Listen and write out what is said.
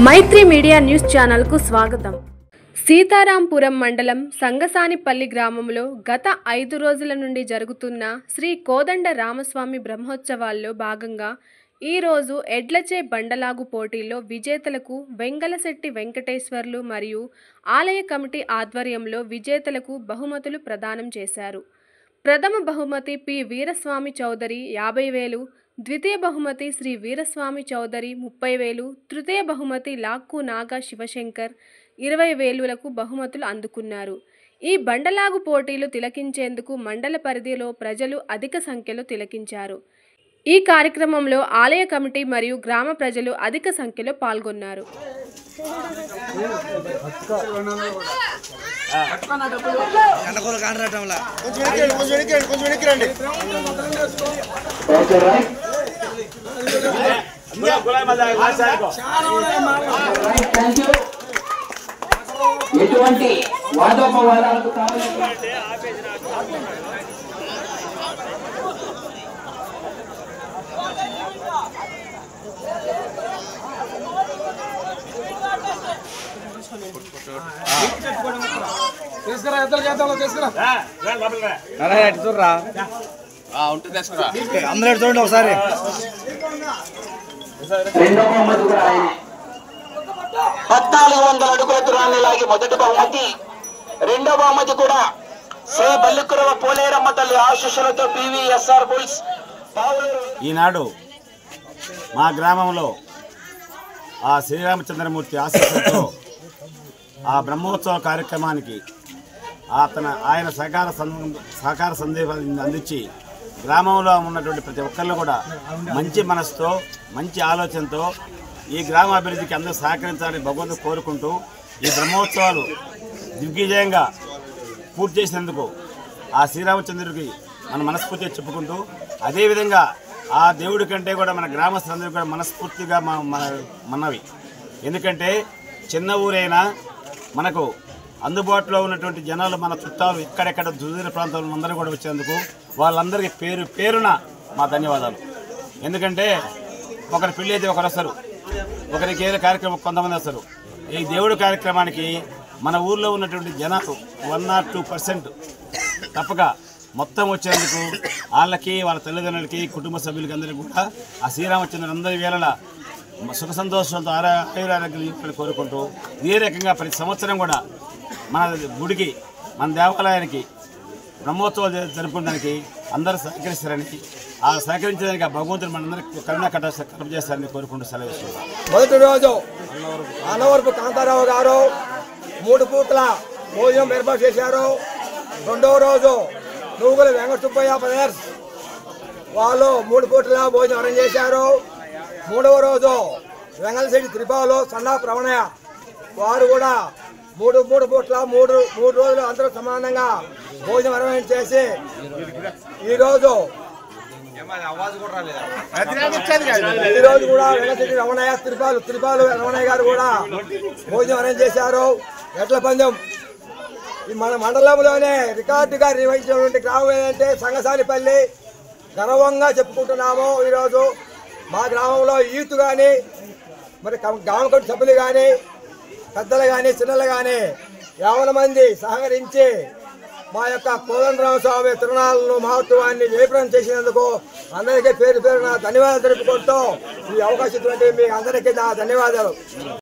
మైత్రి media news channel కు స్వాగతం. సీతారాంపురం మండలం సంగసానిపల్లి గ్రామంలో గత 5 రోజుల నుండి జరుగుతున్న శ్రీ కోదండ రామస్వామి బ్రహ్మోత్సవాల్లో భాగంగా ఈ రోజు ఎడ్లచే బండలాగు పోటీల్లో విజేతలకు వెంగలశెట్టి వెంకటేశ్వర్లు మరియు ఆలయ కమిటీ ఆధ్వర్యంలో విజేతలకు బహుమతులు ప్రదానం చేశారు. ప్రథమ బహుమతి పి వీరస్వామి చౌదరి 50,000, ద్వితీయ బహుమతి శ్రీ వీరస్వామి చౌదరి 30,000, తృతీయ బహుమతి లాక్కు నాగా శివశంకర్ 20,000లకు బహుమతులు అందుకున్నారు. ఈ బండలాగు పోటీలు తిలకించేందుకు మండల పరిధిలో ప్రజలు అధిక సంఖ్యలో తిలకించారు. ఈ కార్యక్రమంలో ఆలయ కమిటీ మరియు గ్రామ ప్రజలు అధిక సంఖ్యలో పాల్గొన్నారు. ఎటువంటి వాదోపవాదాలకు అందరూ చూడండి ఒకసారి. రెండో బహుమతి కూడా ఆయనే. 1400 అడుగుల దూరాన్ని లాగి మొదటి బహుమతి, రెండో బహుమతి కూడా శ్రీ బల్లికురవ పోలేరమ్మ తల్లి ఆశీస్సులతో PVSR బుల్స్. ఈనాడు మా గ్రామంలో ఆ శ్రీరామచంద్రమూర్తి ఆశీస్సులతో ఆ బ్రహ్మోత్సవ కార్యక్రమానికి ఆయన సహకార సందేశాలను అందించి గ్రామంలో ఉన్నటువంటి ప్రతి ఒక్కళ్ళు కూడా మంచి మనసుతో మంచి ఆలోచనతో ఈ గ్రామాభివృద్ధికి అందరూ సహకరించాలని భగవంతుడు కోరుకుంటూ ఈ బ్రహ్మోత్సవాలు దిగ్విజయంగా పూర్తి చేసినందుకు ఆ శ్రీరామచంద్రుడికి మన మనస్ఫూర్తిగా చెప్పుకుంటూ, అదేవిధంగా ఆ దేవుడి కంటే కూడా మన గ్రామస్తులందరూ కూడా మనస్ఫూర్తిగా మనవి. ఎందుకంటే చిన్న ఊరైనా మనకు అందుబాటులో ఉన్నటువంటి జనాలు, మన చుట్టాలు ఎక్కడెక్కడ దూర ప్రాంతాల్లో అందరూ కూడా వచ్చేందుకు వాళ్ళందరికీ పేరున మా ధన్యవాదాలు. ఎందుకంటే ఒకరి పెళ్ళి అయితే ఒకరు వస్తారు, ఒకరికి ఏదో కార్యక్రమం కొంతమంది వస్తారు. ఈ దేవుడి కార్యక్రమానికి మన ఊర్లో ఉన్నటువంటి జనాలు 1 or 2% తప్పక మొత్తం వచ్చేందుకు వాళ్ళకి, వాళ్ళ తల్లిదండ్రులకి, కుటుంబ సభ్యులకి అందరికీ కూడా ఆ శ్రీరామచంద్రుడు అందరి వేళలా సుఖ సంతోషంతో ఆరోగ్యాలు కోరుకుంటూ ఇదే రకంగా ప్రతి సంవత్సరం కూడా మన గుడికి, మన దేవాలయానికి బ్రహ్మోత్సవాలు జరుపుకోవడానికి అందరూ సహకరిస్తారని, ఆ సహకరించడానికి ఆ భగవంతుడు మనందరికీ కరుణా కటాక్షం చేస్తారని కోరుకుంటూ సెలవు ఇస్తున్నాం. మొదటి రోజు అన్నవరపు కాంతారావు గారు 3 పూట్ల భోజనం ఏర్పాటు చేశారు. రెండవ రోజు నువ్వుల వెంకట సుబ్బయ్య బ్రదర్స్ వాళ్ళు 3 పూట్ల భోజనం అరేంజ్ చేశారు. మూడవ రోజు వెంగళశెట్టి త్రిపాలు సన్నా ప్రవణయ్య వారు కూడా 3 పూట్ల 3 రోజులు అందరూ సమానంగా భోజనం అరేంజ్ చేసి ఈరోజు కూడా వెంగళశెట్టి రమణయ్య త్రిపాలు రమణయ్య గారు కూడా భోజనం అరేంజ్ చేశారు. ఎట్ల పందెం ఈ మన మండలంలోనే రికార్డుగా నిర్వహించినటువంటి గ్రామం ఏంటంటే సంగసానిపల్లి. గర్వంగా చెప్పుకుంటున్నాము. ఈరోజు మా గ్రామంలో యూత్ కానీ, మరి గ్రామ కమిటీ సభ్యులు కానీ, పెద్దలు కానీ, చిన్నలు కానీ 50 మంది సహకరించి మా యొక్క కోదండరామస్వామి తిరునాళ్ళను మహత్వాన్ని జయప్రదం చేసినందుకు అందరికీ పేరున ధన్యవాదాలు తెలుపుకుంటూ ఈ అవకాశం మీ అందరికీ నా ధన్యవాదాలు.